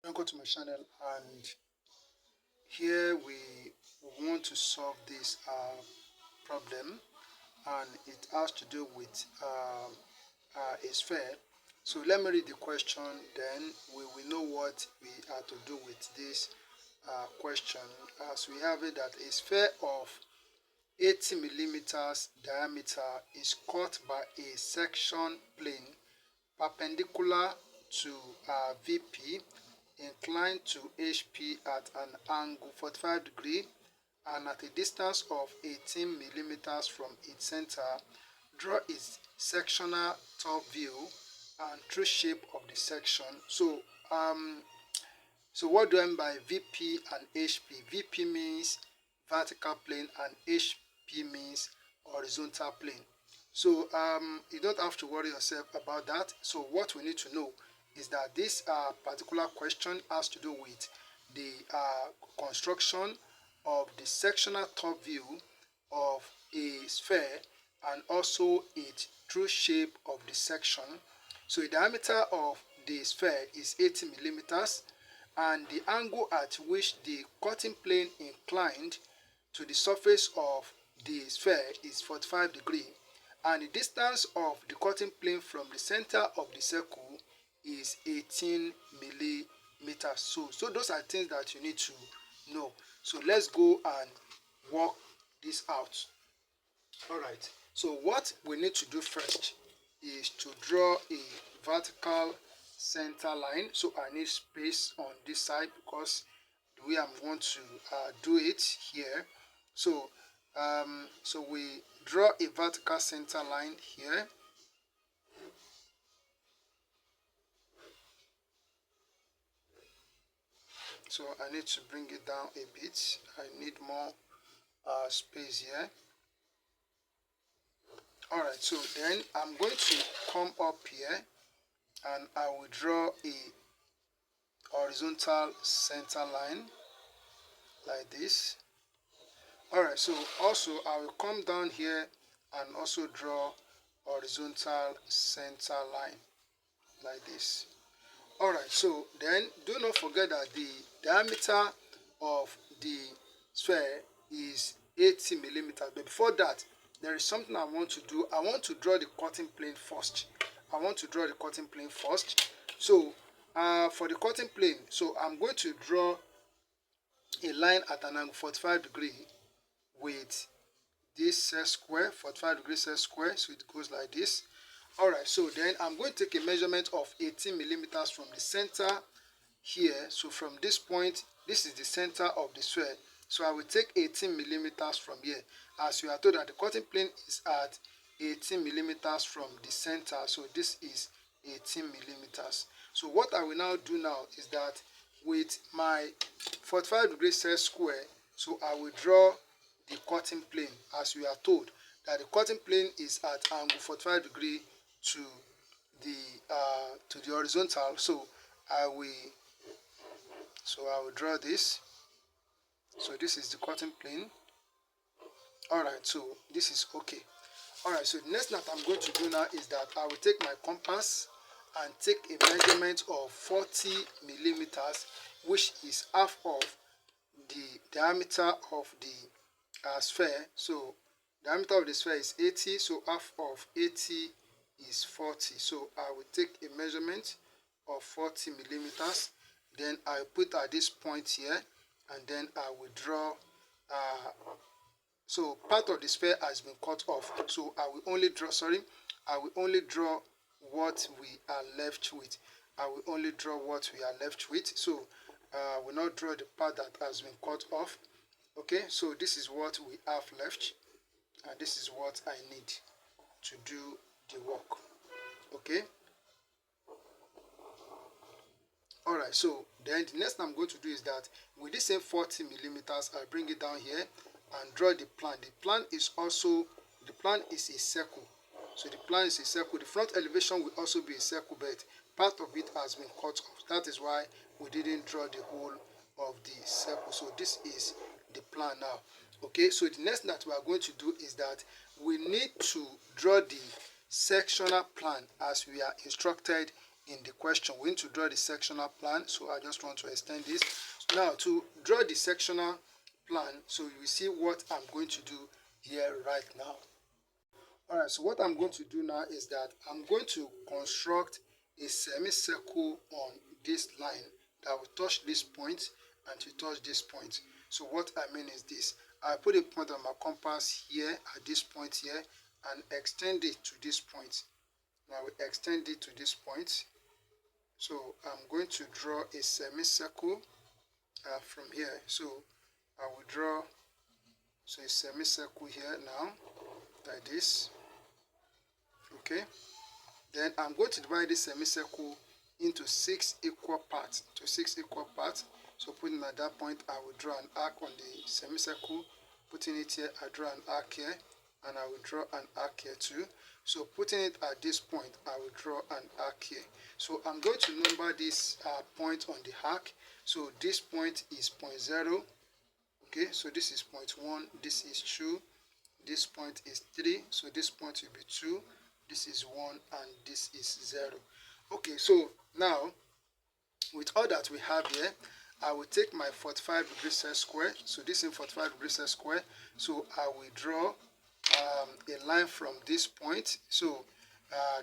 Welcome to my channel, and here we want to solve this problem, and it has to do with a sphere. So let me read the question, then we will know what we are to do with this question. As we have it, that a sphere of 80 millimeters diameter is cut by a section plane perpendicular to VP, inclined to HP at an angle 45 degree and at a distance of 18 millimeters from its center. Draw its sectional top view and true shape of the section. So what do I mean by VP and HP? VP means vertical plane and HP means horizontal plane. So you don't have to worry yourself about that. So what we need to know is that this particular question has to do with the construction of the sectional top view of a sphere and also its true shape of the section. So the diameter of the sphere is 80 millimeters and the angle at which the cutting plane inclined to the surface of the sphere is 45 degrees, and the distance of the cutting plane from the center of the circle is 18 millimeters. So those are things that you need to know. So let's go and work this out. All right. So what we need to do first is to draw a vertical center line. So I need space on this side because the way I'm going to do it here. So we draw a vertical center line here. So I need to bring it down a bit. I need more space here. Alright, so then I'm going to come up here and I will draw a horizontal center line like this. Alright, so also I will come down here and also draw horizontal center line like this. Alright, so then do not forget that the diameter of the sphere is 80 millimeters. But before that, there is something I want to do. I want to draw the cutting plane first. So for the cutting plane, so I'm going to draw a line at an angle 45 degree with this set square, 45 degree set square. So it goes like this. Alright, so then I'm going to take a measurement of 18 millimeters from the center here. So from this point, this is the center of the sphere. So I will take 18 millimeters from here. As you are told that the cutting plane is at 18 millimeters from the center. So this is 18 millimeters. So what I will now do now is that with my 45 degree set square, so I will draw the cutting plane as we are told that the cutting plane is at angle 45 degree to the horizontal. So I will draw this. So this is the cutting plane. Alright, so this is okay. Alright, so the next thing that I'm going to do now is that I will take my compass and take a measurement of 40 millimeters, which is half of the diameter of the sphere. So diameter of the sphere is 80, so half of 80 is 40. So I will take a measurement of 40 millimeters. Then I put at this point here, and then I will draw. So part of the sphere has been cut off. So I will only draw. I will only draw what we are left with. So I will not draw the part that has been cut off. Okay. So this is what we have left, and this is what I need to do the work. Okay. Alright, so then the next thing I'm going to do is that with this same 40 millimeters, I bring it down here and draw the plan. The plan is a circle. So the plan is a circle. The front elevation will also be a circle, but part of it has been cut off. That is why we didn't draw the whole of the circle. So this is the plan now. Okay, so the next thing that we are going to do is that we need to draw the sectional plan as we are instructed in the question. We need to draw the sectional plan, so I just want to extend this. Now to draw the sectional plan, so you see what I'm going to do here right now. Alright, so what I'm going to do now is that I'm going to construct a semicircle on this line that will touch this point and to touch this point. So what I mean is this: I put a point on my compass here at this point here and extend it to this point. Now we extend it to this point. So I'm going to draw a semicircle from here. So I will draw a semicircle here now, like this. Okay, then I'm going to divide this semicircle into 6 equal parts. So putting at that point, I will draw an arc on the semicircle. Putting it here, I draw an arc here, and I will draw an arc here too. So putting it at this point, I will draw an arc here. So I'm going to number this point on the arc. So this point is 0.0. Okay, so this is 0.1, this is 2, this point is 3, so this point will be 2, this is 1, and this is 0. Okay, so now with all that we have here, I will take my 45 degrees set square. So this is 45 degrees set square. So I will draw a line from this point. So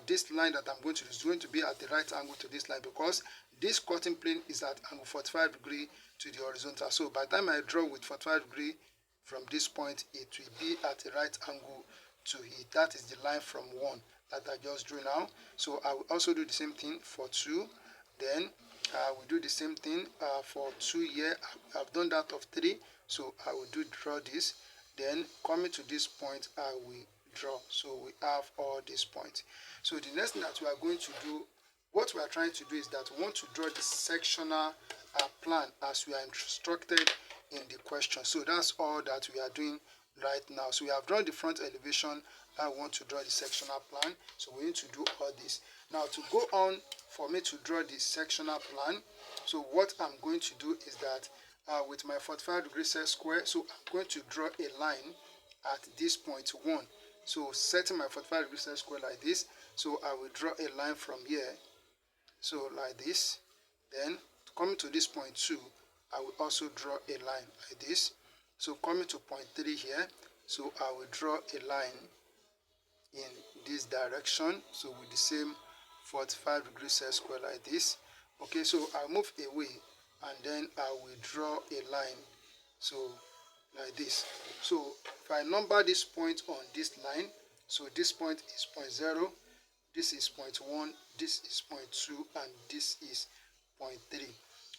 this line that I'm going to do is going to be at the right angle to this line, because this cutting plane is at angle 45 degree to the horizontal. So by the time I draw with 45 degree from this point, it will be at the right angle to it. That is the line from 1 that I just drew now. So I will also do the same thing for 2. Then I will do the same thing for 2 here. I've done that of 3. So I will draw this. Then coming to this point, I will draw. So we have all these points. So the next thing that we are going to do, what we are trying to do is that we want to draw the sectional plan as we are instructed in the question. So that's all that we are doing right now. So we have drawn the front elevation. I want to draw the sectional plan. So we need to do all this. Now to go on for me to draw the sectional plan, so what I'm going to do is that with my 45 degrees set square, so I'm going to draw a line at this point 1. So setting my 45 degrees set square like this, so I will draw a line from here, so like this. Then coming to this point 2, I will also draw a line like this. So coming to point 3 here, so I will draw a line in this direction, so with the same 45 degrees set square like this. Okay, so I'll move away and then I will draw a line, so like this. So if I number this point on this line, so this point is 0.0, this is 0.1, this is 0.2, and this is 0.3.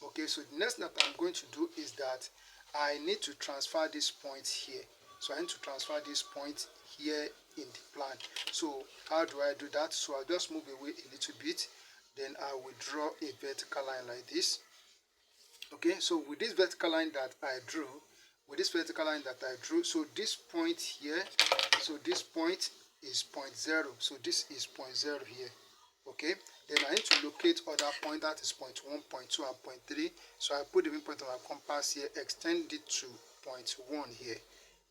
Okay, so the next thing that I'm going to do is that I need to transfer this point here. So I need to transfer this point here in the plan. So how do I do that? So I'll just move away a little bit, then I will draw a vertical line like this. Okay, so with this vertical line that I drew, so this point here, so this point is 0.0, so this is 0.0 here. Okay, then I need to locate other point, that is 0.1, 0.2, and 0.3. So I put the midpoint on my compass here, extend it to 0.1 here.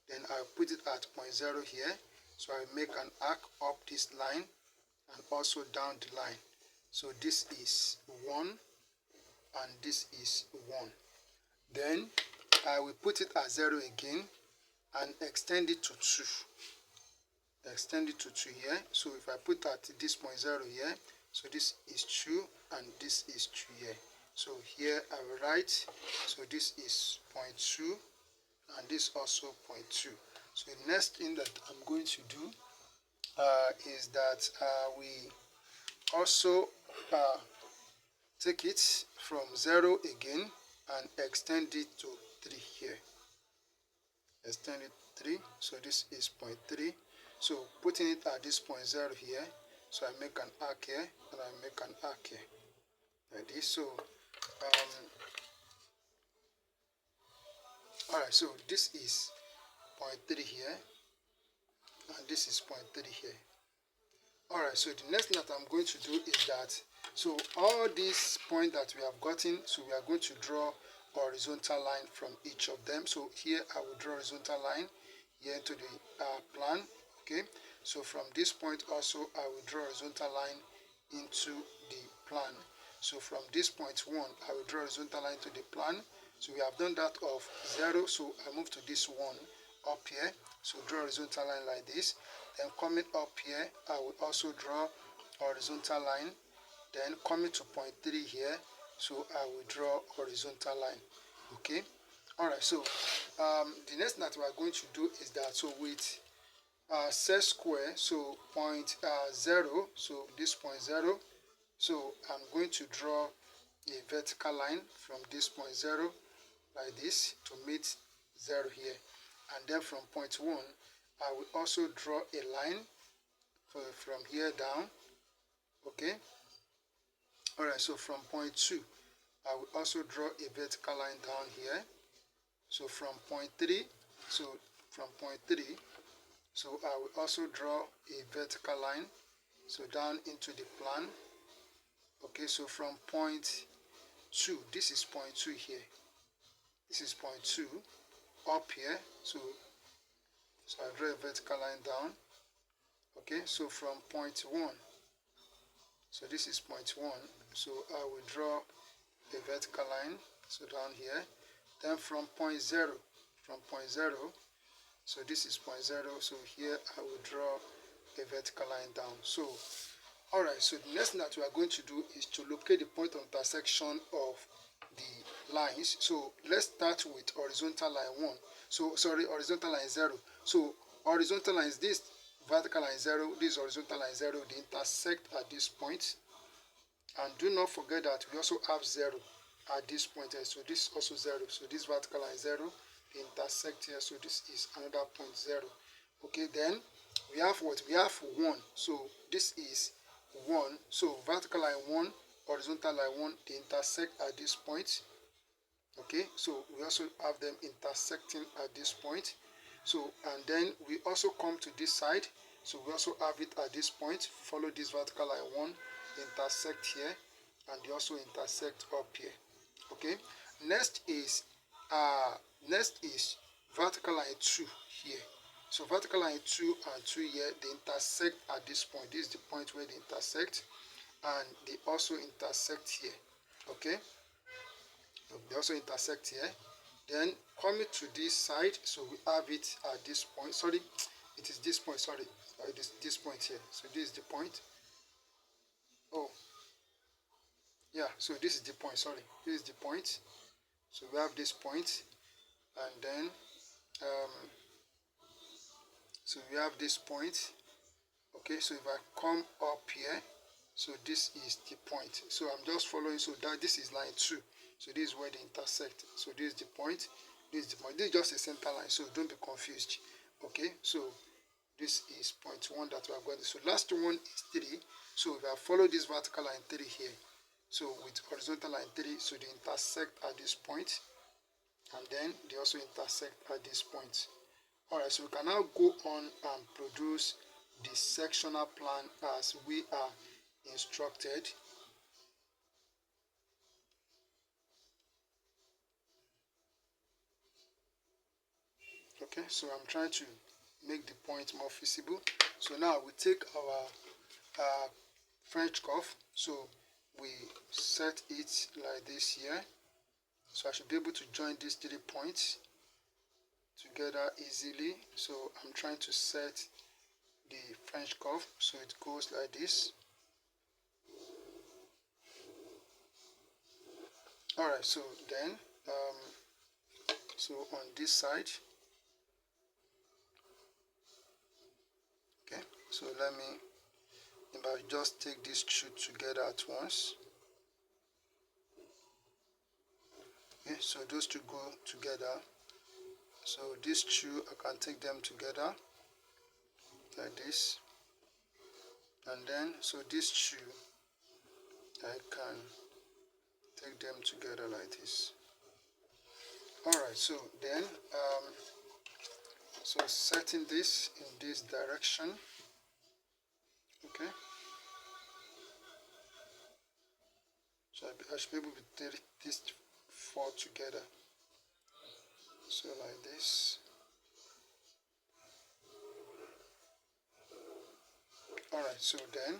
Then I'll put it at 0.0 here. So I make an arc up this line and also down the line. So this is 1 and this is 1. Then I will put it at 0 again and extend it to 2. Extend it to 2 here. So if I put at this 0.0 here, so this is 2 and this is 2 here. So here I will write, so this is 0.2 and this also 0.2. So the next thing that I'm going to do is that we also take it from 0 again and extend it to 3 here. Extend it 3, so this is 0.3. So putting it at this 0.0 here, so I make an arc here and I make an arc here like this. So alright, so this is 0.3 here and this is 0.3 here. Alright, so the next thing that I'm going to do is that, so all these points that we have gotten, so we are going to draw a horizontal line from each of them. So here I will draw a horizontal line here into the plan. Okay, so from this point also I will draw a horizontal line into the plan. So from this point 1, I will draw a horizontal line to the plan. So we have done that of 0, so I move to this 1 up here. So draw a horizontal line like this. Then coming up here, I will also draw a horizontal line. Then coming to point 3 here, so I will draw a horizontal line. Okay. Alright, so the next thing that we are going to do is that, so with set square, so point 0, so this point 0, so I'm going to draw a vertical line from this point 0 like this to meet 0 here. And then from point 1, I will also draw a line from here down. Okay. Alright, so from point 2, I will also draw a vertical line down here. So from point 3, so from point 3, so I will also draw a vertical line, so down into the plan. Okay, so from point 2, this is point 2 here. This is point 2 up here. So I draw a vertical line down. Okay, so from point 1, so this is point 1, so I will draw a vertical line, so down here. Then from point 0, so this is point 0, so here I will draw a vertical line down. So alright, so the next thing that we are going to do is to locate the point of intersection of the lines. So let's start with horizontal line 1. So sorry, horizontal line 0. So horizontal line is this, vertical line 0, this horizontal line 0, they intersect at this point. And do not forget that we also have 0 at this point here. So this is also 0. So this vertical line 0, they intersect here. So this is another point 0. Okay, then we have what? We have 1. So this is 1. So vertical line 1, horizontal line 1, they intersect at this point. Okay, so we also have them intersecting at this point. So, and then we also come to this side. So we also have it at this point. Follow this vertical line 1, intersect here, and they also intersect up here. Okay, next is vertical line 2 here. So vertical line 2 and 2 here, they intersect at this point. This is the point where they intersect, and they also intersect here. Okay, they also intersect here. Then coming to this side, so we have it at this point. Sorry, it is this point. Sorry, this point here. So this is the point. Oh, yeah. So this is the point. Sorry, this is the point. So we have this point, and then so we have this point. Okay, so if I come up here, so this is the point. So I'm just following. So that this is line 2. So this is where they intersect. So this is the point. This is the point. This is just a center line. So don't be confused. Okay, so this is point 1 that we have got. So last one is 3. So if I follow this vertical line 3 here, so with horizontal line 3, so they intersect at this point, and then they also intersect at this point. Alright, so we can now go on and produce the sectional plan as we are instructed. Okay, so I'm trying to make the point more visible. So now we take our French curve, so we set it like this here. So I should be able to join these 3 points together easily. So I'm trying to set the French curve, so it goes like this. Alright, so then so on this side, okay, so let me, if I just take these 2 together at once. Okay, so those 2 go together. So these 2, I can take them together like this, and then so these 2, I can take them together like this. Alright, so then so setting this in this direction. Okay, so I should be able to take these 4 together, so like this. Alright, so then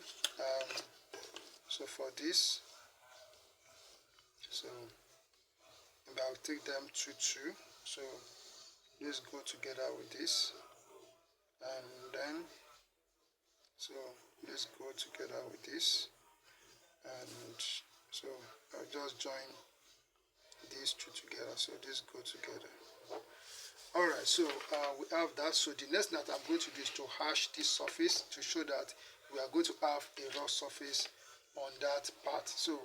So for this, so I'll take them 2 2. So let's go together with this, and then so let's go together with this, and so I'll just join these two together. So this go together. Alright, so we have that. So the next that I'm going to do is to hash this surface to show that we are going to have a raw surface on that part. So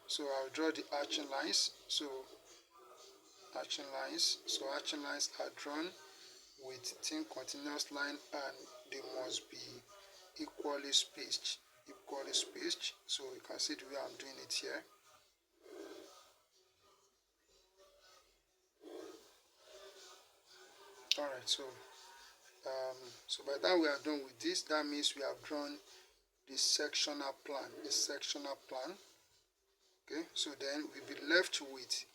so I'll draw the arching lines. So arching lines. So arching lines are drawn with thin continuous line, and they must be equally spaced. Equally spaced. So you can see the way I'm doing it here. Alright, so by the time we are done with this, that means we have drawn the sectional plan. The sectional plan. Okay, so then we'll be left with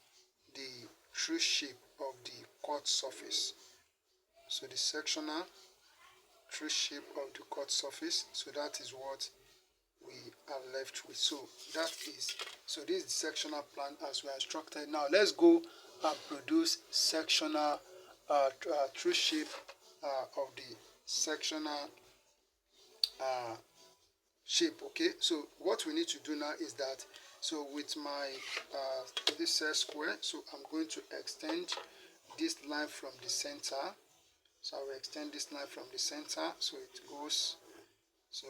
the true shape of the cut surface. So the sectional true shape of the cut surface. So that is what we are left with. So this is the sectional plan as we are instructed. Now let's go and produce sectional true shape of the sectional shape. Okay, so what we need to do now is that, so with my this set square, so I'm going to extend this line from the center. So I will extend this line from the center, so it goes, so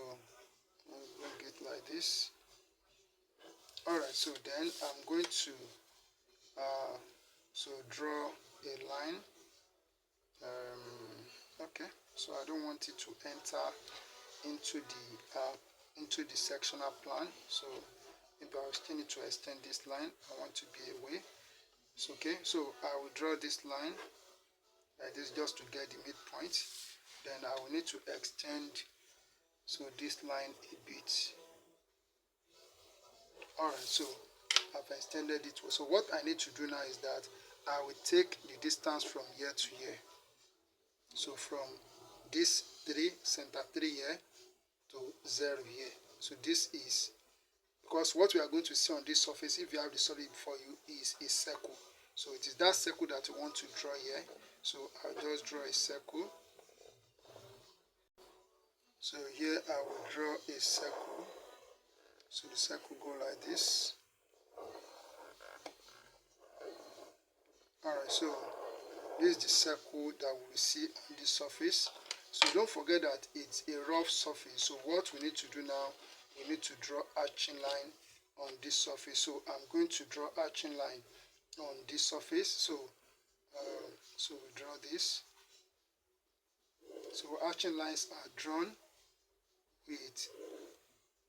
I'll bring it like this. Alright, so then I'm going to so draw a line. Okay, so I don't want it to enter into the sectional plan. So maybe I'll still need to extend this line. I want to be away. So okay, so I will draw this line like this just to get the midpoint. Then I will need to extend so this line a bit. Alright, so I've extended it. So what I need to do now is that I will take the distance from here to here. So from this 3, center 3 here to 0 here. So this is, because what we are going to see on this surface, if you have the solid before you, is a circle. So it is that circle that you want to draw here. So I'll just draw a circle. So here I will draw a circle. So the circle go like this. Alright, so this is the circle that we see on the surface. So don't forget that it's a rough surface. So what we need to do now, we need to draw arching line on this surface. So I'm going to draw arching line on this surface. So so we draw this. So arching lines are drawn with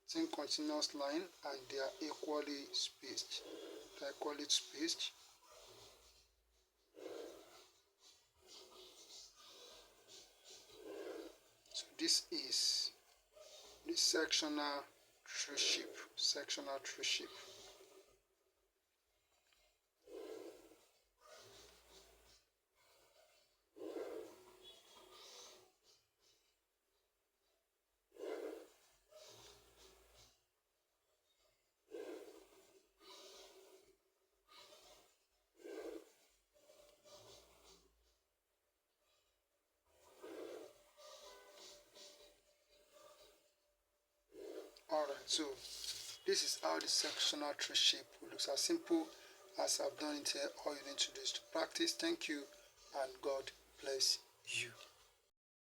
thin continuous line, and they are equally spaced. They are equally spaced. So this is the sectional true shape. Sectional true shape. Alright, so this is how the sectional tree shape looks. As simple as I've done it here. All you need to do is to practice. Thank you, and God bless